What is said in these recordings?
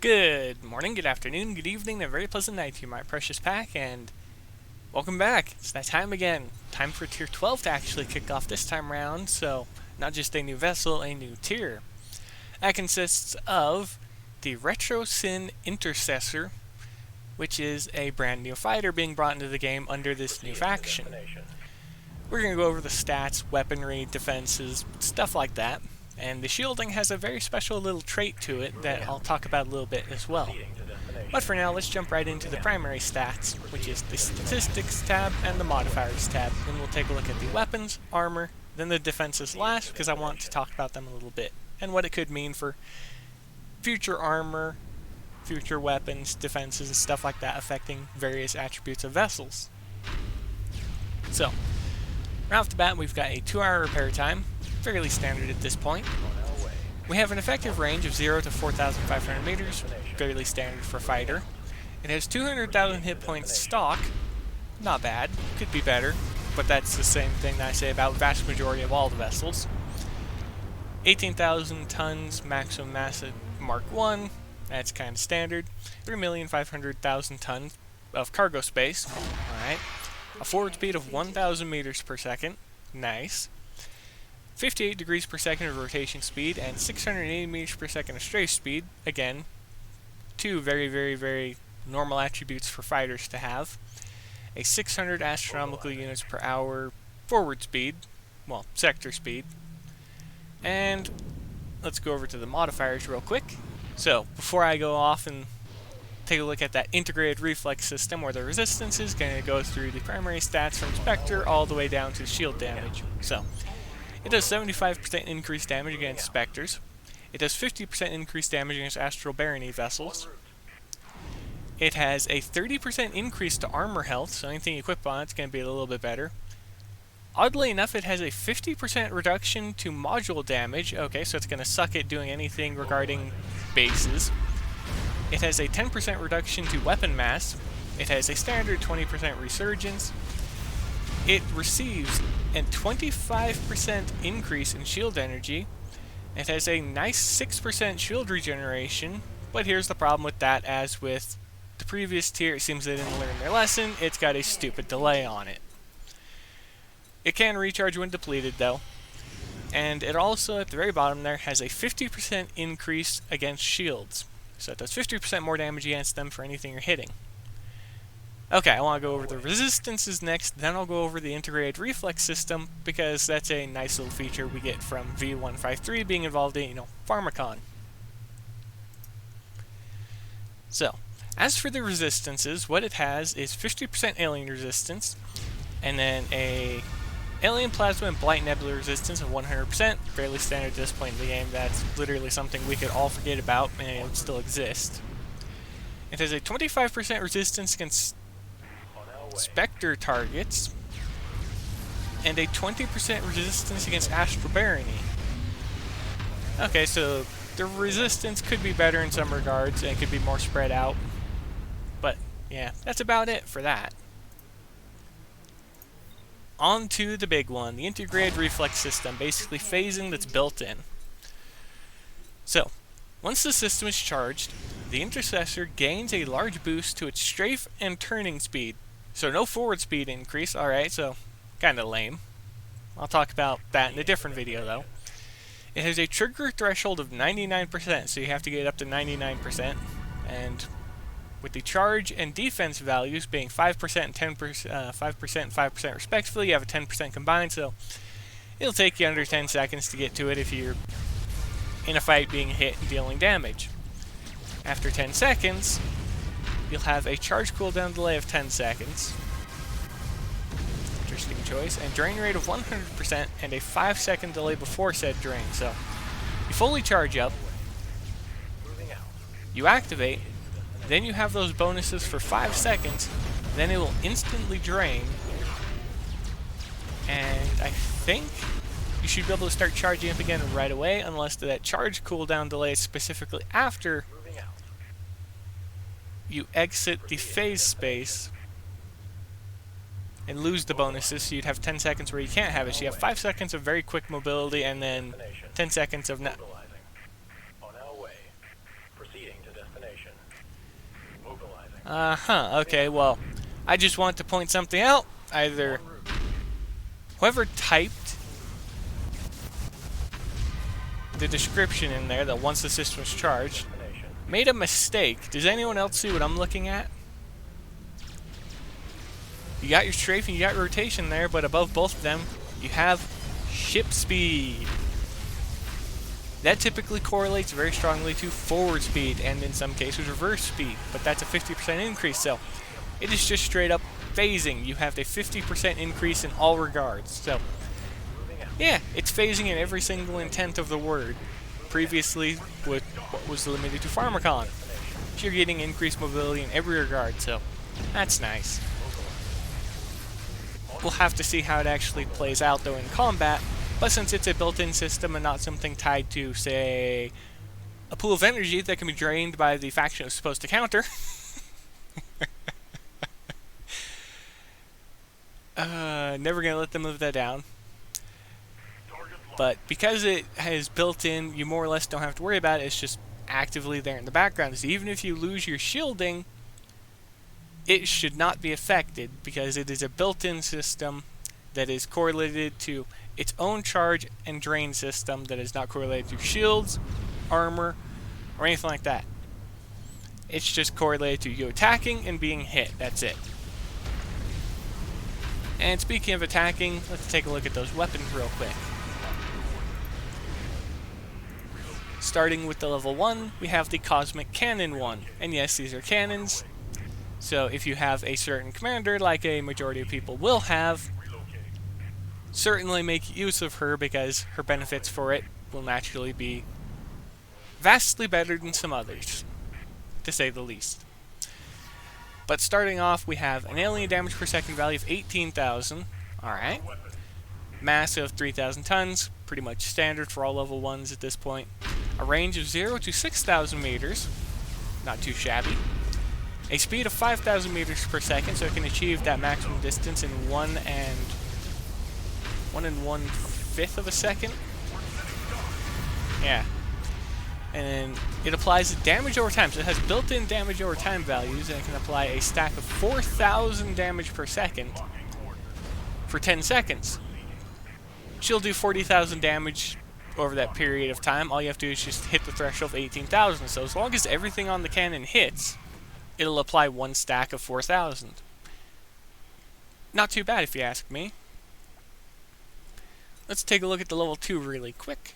Good morning, good afternoon, good evening, and a very pleasant night to you, my precious pack, and welcome back. It's that time again. Time for Tier 12 to actually kick off this time around, so not just a new vessel, a new tier. That consists of the RetroSYN Intercessor, which is a brand new fighter being brought into the game under this new faction. We're going to go over the stats, weaponry, defenses, stuff like that. And the shielding has a very special little trait to it that I'll talk about a little bit as well. But for now, let's jump right into the primary stats, which is the Statistics tab and the Modifiers tab. Then we'll take a look at the weapons, armor, then the defenses last, because I want to talk about them a little bit, and what it could mean for future armor, future weapons, defenses, and stuff like that affecting various attributes of vessels. So, right off the bat, we've got a 2-hour repair time, fairly standard at this point. We have an effective range of 0 to 4,500 meters, fairly standard for fighter. It has 200,000 hit points stock, not bad, could be better, but that's the same thing that I say about the vast majority of all the vessels. 18,000 tons maximum mass at Mark 1, that's kind of standard. 3,500,000 tons of cargo space, alright. A forward speed of 1,000 meters per second, nice. 58 degrees per second of rotation speed, and 680 meters per second of strafe speed. Again, two very normal attributes for fighters to have. A 600 astronomical units per hour forward speed, well, sector speed. And let's go over to the modifiers real quick. So, before I go off and take a look at that integrated reflex system where the resistance is going to go through the primary stats from Spectre all the way down to shield damage. So, it does 75% increased damage against Spectres. It does 50% increased damage against Astral Barony vessels. It has a 30% increase to armor health, so anything you equip on it's going to be a little bit better. Oddly enough, it has a 50% reduction to module damage. Okay, so it's going to suck at doing anything regarding bases. It has a 10% reduction to weapon mass. It has a standard 20% resurgence. It receives a 25% increase in shield energy. It has a nice 6% shield regeneration, but here's the problem with that. As with the previous tier, it seems they didn't learn their lesson. It's got a stupid delay on it. It can recharge when depleted though. And it also, at the very bottom there, has a 50% increase against shields. So it does 50% more damage against them for anything you're hitting. Okay, I want to go over the resistances next, then I'll go over the integrated reflex system, because that's a nice little feature we get from V153 being involved in, Pharmacon. So, as for the resistances, what it has is 50% alien resistance, and then a alien plasma and blight nebula resistance of 100%, fairly standard at this point in the game. That's literally something we could all forget about, and it would still exist. It has a 25% resistance against Spectre targets, and a 20% resistance against Astral Barony. Okay, so the resistance could be better in some regards, and it could be more spread out. But, yeah, that's about it for that. On to the big one, the integrated reflex system, basically phasing that's built in. So, once the system is charged, the Intercessor gains a large boost to its strafe and turning speed. So no forward speed increase, alright, so kinda lame. I'll talk about that in a different video though. It has a trigger threshold of 99%, so you have to get up to 99%. And with the charge and defense values being 5% and 10%, 5% and 5% respectively, you have a 10% combined, so it'll take you under 10 seconds to get to it if you're in a fight being hit and dealing damage. After 10 seconds, you'll have a charge cooldown delay of 10 seconds. Interesting choice. And drain rate of 100% and a 5-second delay before said drain. So, you fully charge up, you activate, then you have those bonuses for 5 seconds, then it will instantly drain, and I think you should be able to start charging up again right away, unless that charge cooldown delay is specifically after you exit the phase space and lose the bonuses, so you'd have 10 seconds where you can't have it. So you have 5 seconds of very quick mobility and then 10 seconds of Okay, well, I just want to point something out. Either whoever typed the description in there that once the system is charged made a mistake. Does anyone else see what I'm looking at? You got your strafe and you got rotation there, but above both of them, you have ship speed. That typically correlates very strongly to forward speed, and in some cases reverse speed, but that's a 50% increase, so it is just straight up phasing. You have a 50% increase in all regards, so yeah, it's phasing in every single intent of the word. Previously, with what was limited to Pharmacon, you're getting increased mobility in every regard, so that's nice. We'll have to see how it actually plays out though in combat, but since it's a built-in system and not something tied to, say, a pool of energy that can be drained by the faction it's supposed to counter, never gonna let them live that down. But because it has built-in, you more or less don't have to worry about it. It's just actively there in the background. So even if you lose your shielding, it should not be affected because it is a built-in system that is correlated to its own charge and drain system that is not correlated to shields, armor, or anything like that. It's just correlated to you attacking and being hit. That's it. And speaking of attacking, let's take a look at those weapons real quick. Starting with the level 1, we have the Cosmic Cannon 1. And yes, these are cannons. So if you have a certain commander, like a majority of people will have, certainly make use of her because her benefits for it will naturally be vastly better than some others, to say the least. But starting off, we have an alien damage per second value of 18,000. Alright. Mass of 3,000 tons, pretty much standard for all level 1s at this point. A range of 0 to 6,000 meters, not too shabby. A speed of 5,000 meters per second, so it can achieve that maximum distance in 1 1/5 of a second. Yeah. And it applies damage over time, so it has built-in damage over time values, and it can apply a stack of 4,000 damage per second for 10 seconds. She'll do 40,000 damage over that period of time. All you have to do is just hit the threshold of 18,000. So as long as everything on the cannon hits, it'll apply one stack of 4,000. Not too bad if you ask me. Let's take a look at the level 2 really quick.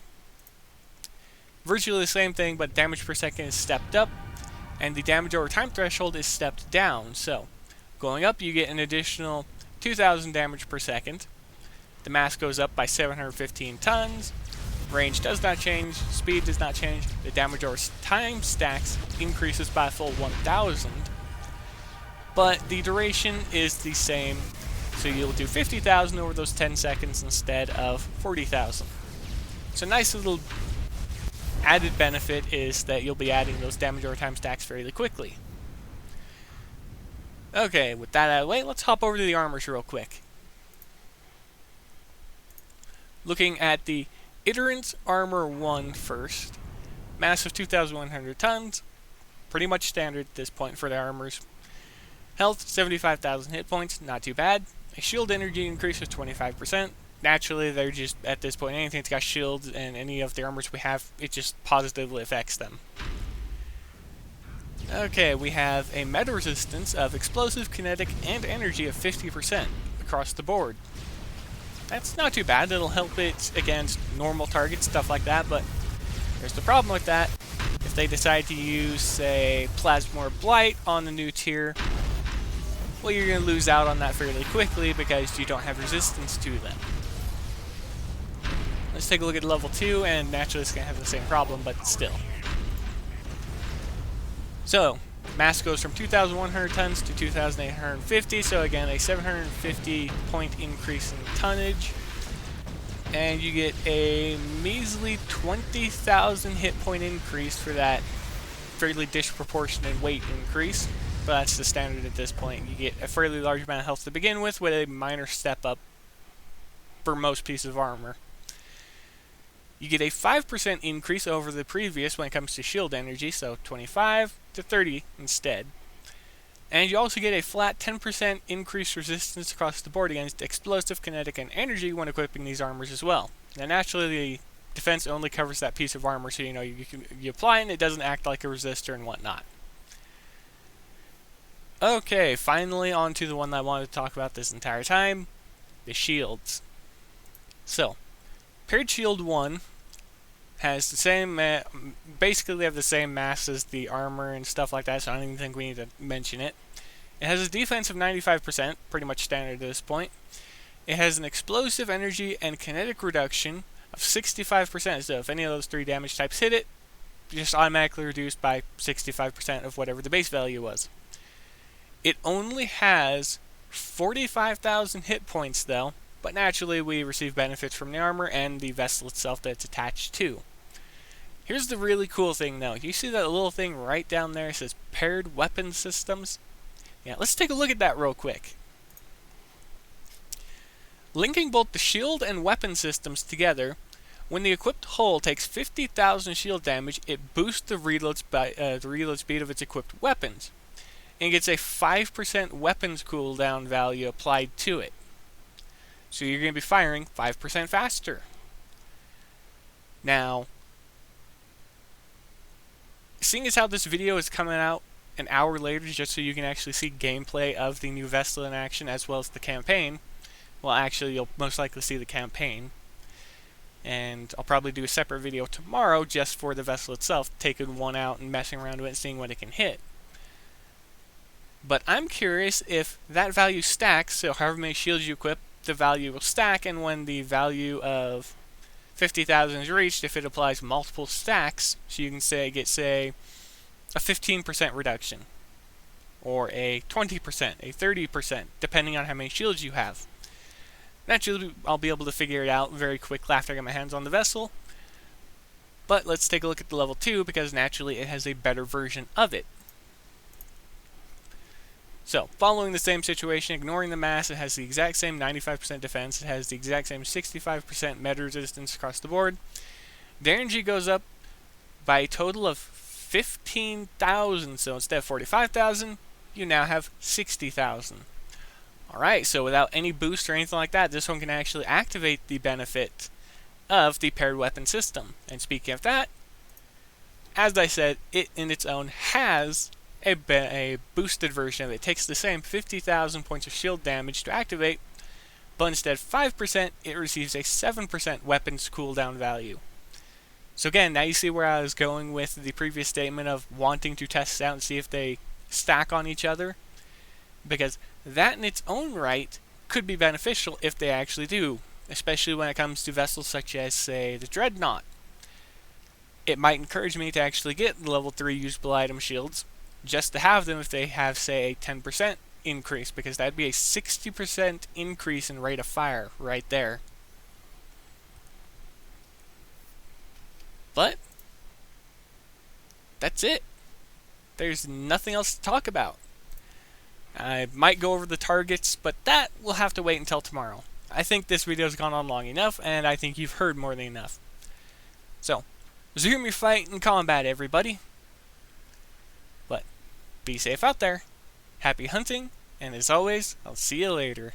Virtually the same thing, but damage per second is stepped up, and the damage over time threshold is stepped down. So, going up, you get an additional 2,000 damage per second. The mass goes up by 715 tons. Range does not change. Speed does not change. The damage over time stacks increases by a full 1,000. But the duration is the same. So you'll do 50,000 over those 10 seconds instead of 40,000. So nice little added benefit is that you'll be adding those damage over time stacks fairly quickly. Okay, with that out of the way, let's hop over to the armors real quick. Looking at the Iterant Armor 1 first. Mass of 2,100 tons. Pretty much standard at this point for the armors. Health, 75,000 hit points, not too bad. A shield energy increase of 25%. Naturally, they're just, at this point, anything that's got shields and any of the armors we have, it just positively affects them. Okay, we have a meta resistance of explosive, kinetic, and energy of 50% across the board. That's not too bad. It'll help it against normal targets, stuff like that, but there's the problem with that. If they decide to use, say, Plasmor Blight on the new tier, well, you're going to lose out on that fairly quickly because you don't have resistance to them. Let's take a look at level 2, and naturally it's going to have the same problem, but still. So, mass goes from 2,100 tons to 2,850, so again, a 750 point increase in tonnage. And you get a measly 20,000 hit point increase for that fairly disproportionate weight increase. But that's the standard at this point. You get a fairly large amount of health to begin with a minor step up for most pieces of armor. You get a 5% increase over the previous when it comes to shield energy, so 25 to 30 instead. And you also get a flat 10% increased resistance across the board against explosive, kinetic, and energy when equipping these armors as well. Now naturally the defense only covers that piece of armor, so you apply it and it doesn't act like a resistor and whatnot. Okay, finally on to the one that I wanted to talk about this entire time, the shields. So, Paired Shield 1 has the same, basically they have the same mass as the armor and stuff like that, so I don't even think we need to mention it. It has a defense of 95%, pretty much standard at this point. It has an explosive energy and kinetic reduction of 65%, so if any of those 3 damage types hit it, just automatically reduced by 65% of whatever the base value was. It only has 45,000 hit points though, but naturally we receive benefits from the armor and the vessel itself that it's attached to. Here's the really cool thing though. You see that little thing right down there? It says Paired Weapon Systems. Yeah, let's take a look at that real quick. Linking both the shield and weapon systems together, when the equipped hull takes 50,000 shield damage, it boosts the reload speed of its equipped weapons, and gets a 5% weapons cooldown value applied to it. So you're going to be firing 5% faster. Now, seeing as how this video is coming out an hour later just so you can actually see gameplay of the new vessel in action as well as the campaign, well actually you'll most likely see the campaign, and I'll probably do a separate video tomorrow just for the vessel itself, taking one out and messing around with it and seeing what it can hit. But I'm curious if that value stacks, so however many shields you equip, the value will stack, and when the value of 50,000 is reached, if it applies multiple stacks, so you can get a 15% reduction, or a 20%, a 30%, depending on how many shields you have. Naturally, I'll be able to figure it out very quickly after I get my hands on the vessel, but let's take a look at the level 2, because naturally it has a better version of it. So, following the same situation, ignoring the mass, it has the exact same 95% defense, it has the exact same 65% med resistance across the board. The energy goes up by a total of 15,000, so instead of 45,000, you now have 60,000. Alright, so without any boost or anything like that, this one can actually activate the benefit of the paired weapon system. And speaking of that, as I said, it in its own has a boosted version of it. It takes the same 50,000 points of shield damage to activate, but instead of 5%, it receives a 7% weapons cooldown value. So again, now you see where I was going with the previous statement of wanting to test out and see if they stack on each other, because that in its own right could be beneficial if they actually do, especially when it comes to vessels such as, say, the Dreadnought. It might encourage me to actually get the level 3 usable item shields, just to have them if they have, say, a 10% increase, because that'd be a 60% increase in rate of fire right there. But that's it. There's nothing else to talk about. I might go over the targets, but that will have to wait until tomorrow. I think this video's gone on long enough, and I think you've heard more than enough. So, resume your fight in combat, everybody. But be safe out there. Happy hunting, and as always, I'll see you later.